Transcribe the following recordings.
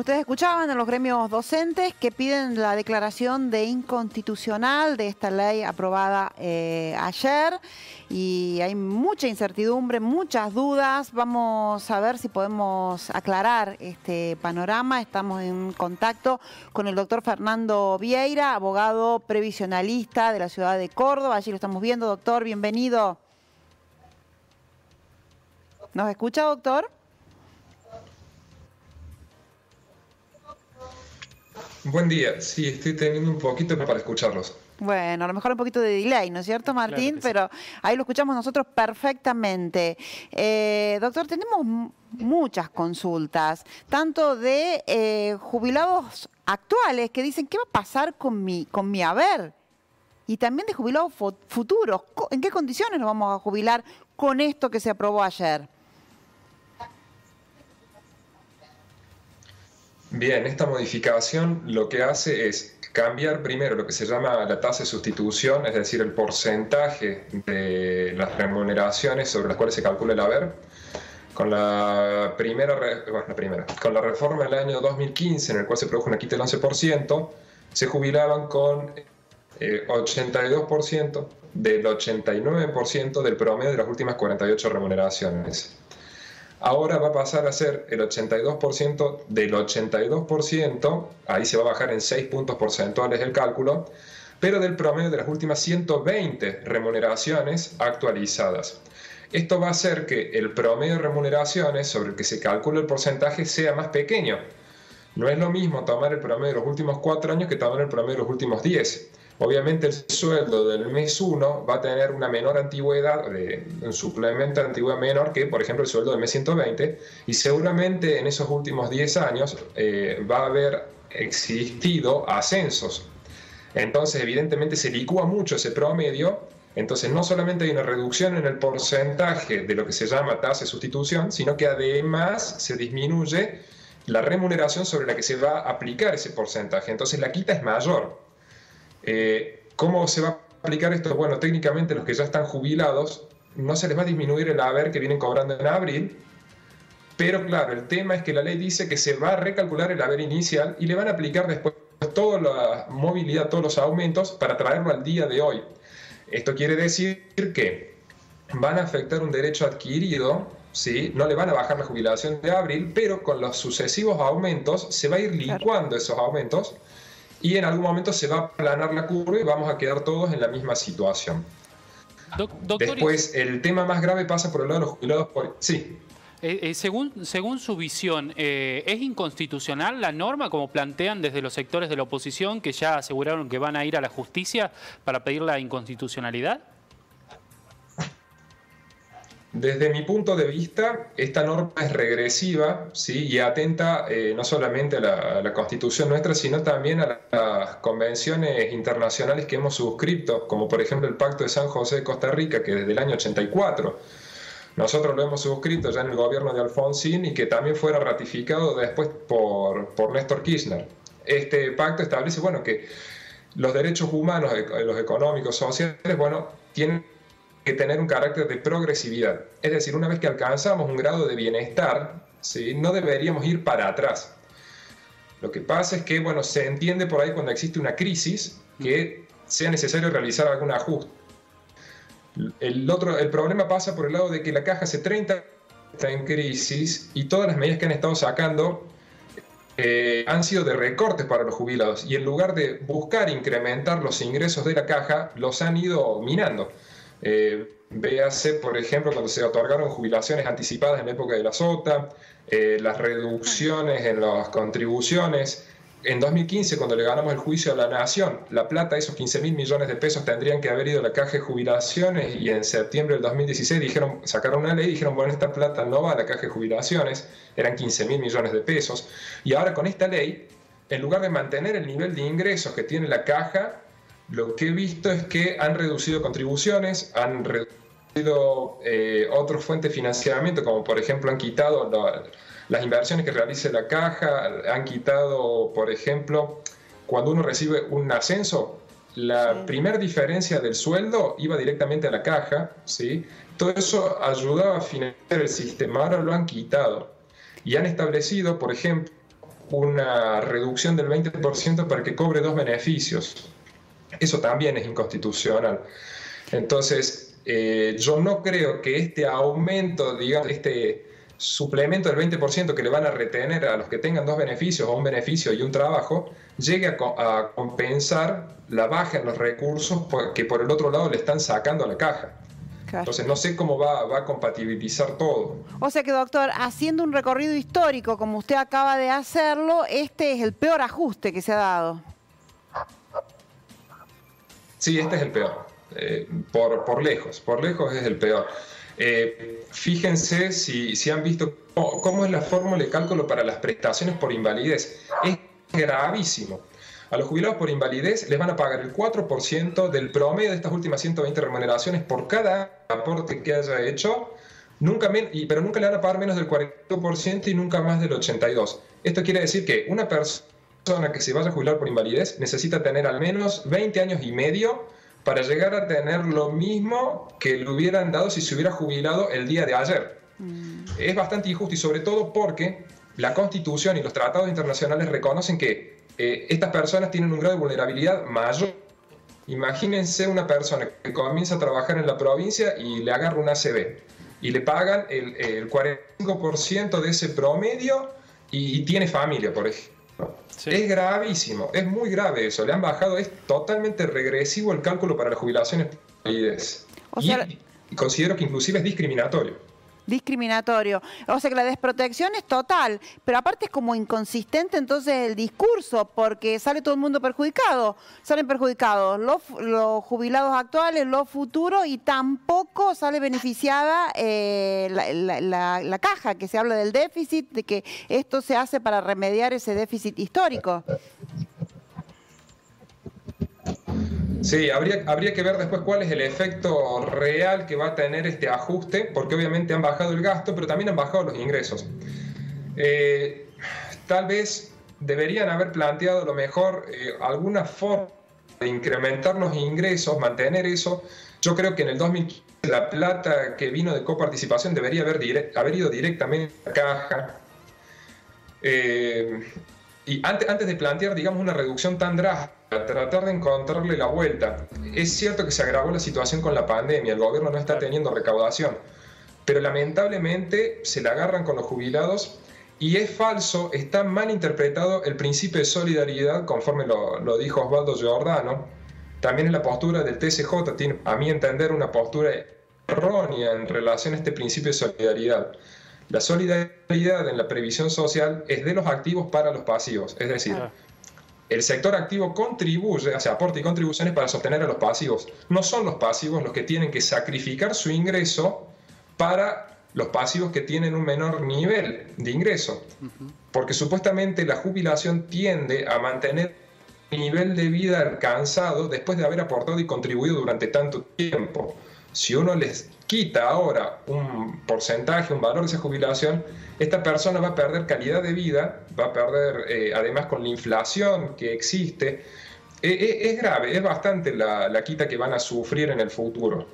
Ustedes escuchaban a los gremios docentes que piden la declaración de inconstitucional de esta ley aprobada ayer, y hay mucha incertidumbre, muchas dudas. Vamos a ver si podemos aclarar este panorama. Estamos en contacto con el doctor Fernando Vieira, abogado previsionalista de la ciudad de Córdoba. Allí lo estamos viendo. Doctor, bienvenido. ¿Nos escucha, doctor? Buen día, sí, estoy teniendo un poquito para escucharlos. Bueno, a lo mejor un poquito de delay, ¿no es cierto, Martín? Claro que sí. Pero ahí lo escuchamos nosotros perfectamente. Doctor, tenemos muchas consultas, tanto de jubilados actuales que dicen, ¿qué va a pasar con mi haber? Y también de jubilados futuros. ¿En qué condiciones nos vamos a jubilar con esto que se aprobó ayer? Bien, esta modificación lo que hace es cambiar primero lo que se llama la tasa de sustitución, es decir, el porcentaje de las remuneraciones sobre las cuales se calcula el haber. Con la con la reforma del año 2015, en el cual se produjo una quita del 11%, se jubilaban con 82% del 89% del promedio de las últimas 48 remuneraciones. Ahora va a pasar a ser el 82% del 82%, ahí se va a bajar en 6 puntos porcentuales el cálculo, pero del promedio de las últimas 120 remuneraciones actualizadas. Esto va a hacer que el promedio de remuneraciones sobre el que se calcula el porcentaje sea más pequeño. No es lo mismo tomar el promedio de los últimos 4 años que tomar el promedio de los últimos 10. Obviamente el sueldo del mes 1 va a tener una menor antigüedad, un suplemento de antigüedad menor que, por ejemplo, el sueldo del mes 120, y seguramente en esos últimos 10 años va a haber existido ascensos. Entonces, evidentemente, se licúa mucho ese promedio. Entonces, no solamente hay una reducción en el porcentaje de lo que se llama tasa de sustitución, sino que además se disminuye la remuneración sobre la que se va a aplicar ese porcentaje. Entonces, la quita es mayor. ¿Cómo se va a aplicar esto? Bueno, técnicamente los que ya están jubilados no se les va a disminuir el haber que vienen cobrando en abril, pero claro, el tema es que la ley dice que se va a recalcular el haber inicial y le van a aplicar después toda la movilidad, todos los aumentos para traerlo al día de hoy. Esto quiere decir que van a afectar un derecho adquirido, ¿sí? No le van a bajar la jubilación de abril, pero con los sucesivos aumentos se va a ir licuando esos aumentos. Y en algún momento se va a aplanar la curva y vamos a quedar todos en la misma situación. Después, el tema más grave pasa por el lado de los jubilados. Sí. Según su visión, ¿es inconstitucional la norma, como plantean desde los sectores de la oposición, que ya aseguraron que van a ir a la justicia para pedir la inconstitucionalidad? Desde mi punto de vista, esta norma es regresiva, ¿sí? Y atenta no solamente a la Constitución nuestra, sino también a las convenciones internacionales que hemos suscrito, como por ejemplo el Pacto de San José de Costa Rica, que desde el año 84 nosotros lo hemos suscrito ya en el gobierno de Alfonsín y que también fuera ratificado después por Néstor Kirchner. Este pacto establece, bueno, que los derechos humanos, los económicos, sociales, bueno, tienen que tener un carácter de progresividad. Es decir, una vez que alcanzamos un grado de bienestar, ¿sí? No deberíamos ir para atrás. Lo que pasa es que, bueno, se entiende por ahí cuando existe una crisis que sea necesario realizar algún ajuste. El problema pasa por el lado de que la Caja hace 30 está en crisis y todas las medidas que han estado sacando han sido de recortes para los jubilados y en lugar de buscar incrementar los ingresos de la Caja, los han ido minando. Véase, por ejemplo, cuando se otorgaron jubilaciones anticipadas en la época de la SOTA, las reducciones en las contribuciones. En 2015, cuando le ganamos el juicio a la Nación, la plata, esos 15.000 millones de pesos, tendrían que haber ido a la Caja de Jubilaciones y en septiembre del 2016 sacaron una ley y dijeron, bueno, esta plata no va a la Caja de Jubilaciones, eran 15.000 millones de pesos. Y ahora con esta ley, en lugar de mantener el nivel de ingresos que tiene la Caja, lo que he visto es que han reducido contribuciones, han reducido otras fuentes de financiamiento, como por ejemplo han quitado las inversiones que realice la Caja, han quitado, por ejemplo, cuando uno recibe un ascenso, la primera diferencia del sueldo iba directamente a la Caja, ¿sí? Todo eso ayudaba a financiar el sistema, ahora lo han quitado. Y han establecido, por ejemplo, una reducción del 20% para que cobre dos beneficios. Eso también es inconstitucional. Entonces, yo no creo que este aumento, digamos, este suplemento del 20% que le van a retener a los que tengan dos beneficios, o un beneficio y un trabajo, llegue a compensar la baja en los recursos que por el otro lado le están sacando a la caja. Claro. Entonces no sé cómo va a compatibilizar todo. O sea que, doctor, haciendo un recorrido histórico como usted acaba de hacerlo, este es el peor ajuste que se ha dado. Sí, este es el peor. Por lejos es el peor. Fíjense si han visto cómo es la fórmula de cálculo para las prestaciones por invalidez. Es gravísimo. A los jubilados por invalidez les van a pagar el 4% del promedio de estas últimas 120 remuneraciones por cada aporte que haya hecho, pero nunca le van a pagar menos del 40% y nunca más del 82%. Esto quiere decir que una persona que se vaya a jubilar por invalidez necesita tener al menos 20 años y medio para llegar a tener lo mismo que le hubieran dado si se hubiera jubilado el día de ayer. Es bastante injusto, y sobre todo porque la Constitución y los tratados internacionales reconocen que estas personas tienen un grado de vulnerabilidad mayor. Imagínense una persona que comienza a trabajar en la provincia y le agarra un ACV y le pagan el 45% de ese promedio y tiene familia, por ejemplo. Sí. Es gravísimo, es muy grave eso. Le han bajado, es totalmente regresivo el cálculo para las jubilaciones por invalidez. Y considero que inclusive es discriminatorio. Discriminatorio. O sea que la desprotección es total, pero aparte es como inconsistente entonces el discurso, porque sale todo el mundo perjudicado. Salen perjudicados los jubilados actuales, los futuros, y tampoco sale beneficiada la caja, que se habla del déficit, de que esto se hace para remediar ese déficit histórico. Sí, habría que ver después cuál es el efecto real que va a tener este ajuste, porque obviamente han bajado el gasto, pero también han bajado los ingresos. Tal vez deberían haber planteado a lo mejor alguna forma de incrementar los ingresos, mantener eso. Yo creo que en el 2015 la plata que vino de coparticipación debería haber ido directamente a la caja. Y antes de plantear, digamos, una reducción tan drástica, tratar de encontrarle la vuelta. Es cierto que se agravó la situación con la pandemia, el gobierno no está teniendo recaudación, pero lamentablemente se la agarran con los jubilados y es falso, está mal interpretado el principio de solidaridad, conforme lo dijo Osvaldo Giordano. También en la postura del TCJ tiene, a mi entender, una postura errónea en relación a este principio de solidaridad. La solidaridad en la previsión social es de los activos para los pasivos, es decir, el sector activo contribuye, hace aporte y contribuciones para sostener a los pasivos. No son los pasivos los que tienen que sacrificar su ingreso para los pasivos que tienen un menor nivel de ingreso. Porque supuestamente la jubilación tiende a mantener el nivel de vida alcanzado después de haber aportado y contribuido durante tanto tiempo. Si uno les quita ahora un porcentaje, un valor de esa jubilación, esta persona va a perder calidad de vida, va a perder, además con la inflación que existe, es grave, es bastante la quita que van a sufrir en el futuro.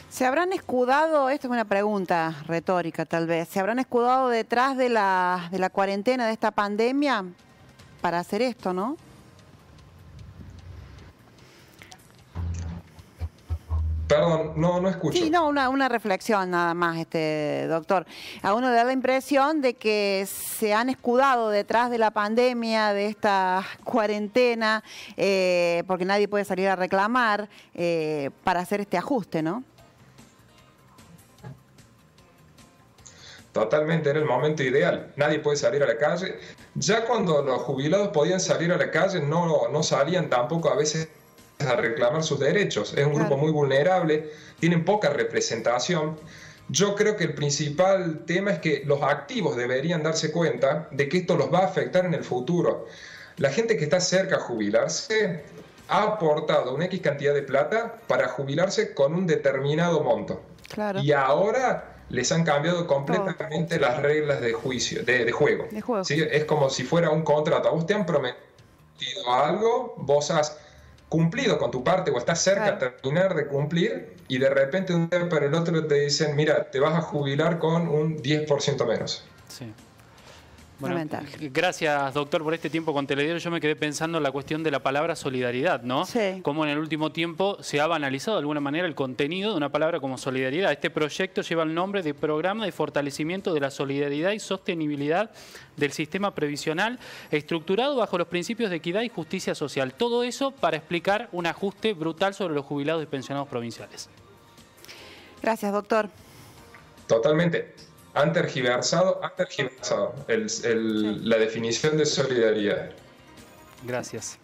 ¿Se habrán escudado, esta es una pregunta retórica tal vez, se habrán escudado detrás de la cuarentena, de esta pandemia, para hacer esto, no? Perdón, no escucho. Sí, no, una reflexión nada más, doctor. A uno le da la impresión de que se han escudado detrás de la pandemia, de esta cuarentena, porque nadie puede salir a reclamar, para hacer este ajuste, ¿no? Totalmente, era el momento ideal. Nadie puede salir a la calle. Ya cuando los jubilados podían salir a la calle, no salían tampoco a veces a reclamar sus derechos. Es un grupo muy vulnerable, tienen poca representación. Yo creo que el principal tema es que los activos deberían darse cuenta de que esto los va a afectar en el futuro. La gente que está cerca a jubilarse ha aportado una X cantidad de plata para jubilarse con un determinado monto. Claro. Y ahora les han cambiado completamente las reglas de juego. ¿Sí? Es como si fuera un contrato. A vos te han prometido algo, vos has cumplido con tu parte o estás cerca a terminar de cumplir, y de repente de un día para el otro te dicen, mira, te vas a jubilar con un 10% menos. Sí. Bueno, Fundamental. gracias, doctor, por este tiempo con Telediario. Yo me quedé pensando en la cuestión de la palabra solidaridad, ¿no? Sí. Cómo en el último tiempo se ha banalizado de alguna manera el contenido de una palabra como solidaridad. Este proyecto lleva el nombre de Programa de Fortalecimiento de la Solidaridad y Sostenibilidad del Sistema Previsional, estructurado bajo los principios de equidad y justicia social. Todo eso para explicar un ajuste brutal sobre los jubilados y pensionados provinciales. Gracias, doctor. Totalmente. Han tergiversado la definición de solidaridad. Gracias.